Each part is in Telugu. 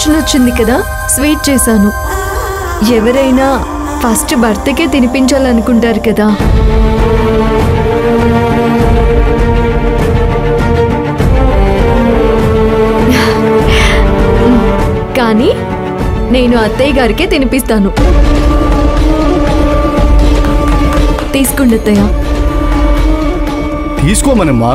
ప్రమోషన్ వచ్చింది కదా, స్వీట్ చేశాను. ఎవరైనా ఫస్ట్ బర్త్డేకే తినిపించాలనుకుంటారు కదా. కానీ నేను అత్తయ్య గారికే తినిపిస్తాను. తీసుకోండి అత్తయ్య. తీసుకోమనమ్మా.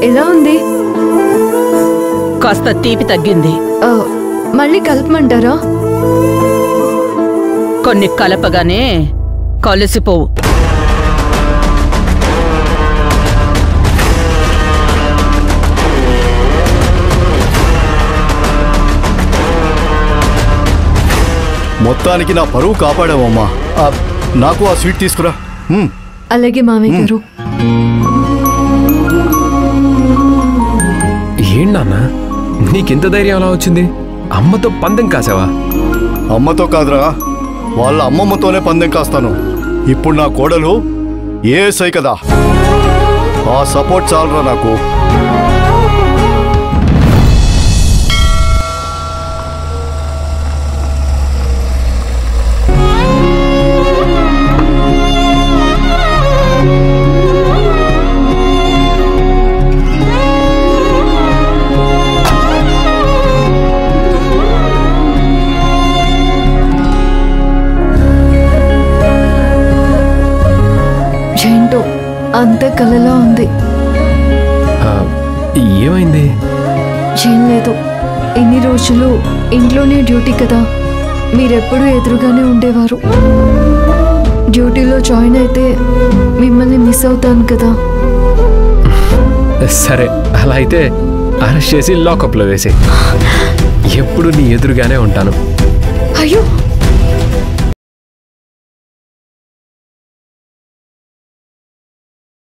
ఎలా ఉంది? కాస్త తీపి తగ్గింది. మళ్ళీ కలపమంటారా? కొన్ని కలపగానే కలిసిపోవు. మొత్తానికి నా పరువు కాపాడావమ్మా. నాకు ఆ స్వీట్ తీసుకురా. అలాగే మామయ్య గారు. ఏంటన్నా నీకెంత ధైర్యం అలా వచ్చింది? అమ్మతో పందెం కాసావా? అమ్మతో కాదురా, వాళ్ళ అమ్మమ్మతోనే పందెం కాస్తాను. ఇప్పుడు నా కోడలు ఏఎస్ఐ కదా, ఆ సపోర్ట్ చాలరా నాకు. అంత కలలా ఉంది. ఏమైంది? ఏం లేదు, ఇన్ని రోజులు ఇంట్లోనే డ్యూటీ కదా, మీరెప్పుడూ ఎదురుగానే ఉండేవారు. డ్యూటీలో జాయిన్ అయితే మిమ్మల్ని మిస్ అవుతాను కదా. సరే, అలా అయితే అరెస్ట్ చేసి లాకప్లో వేసి ఎప్పుడు నీ ఎదురుగానే ఉంటాను. అయ్యో,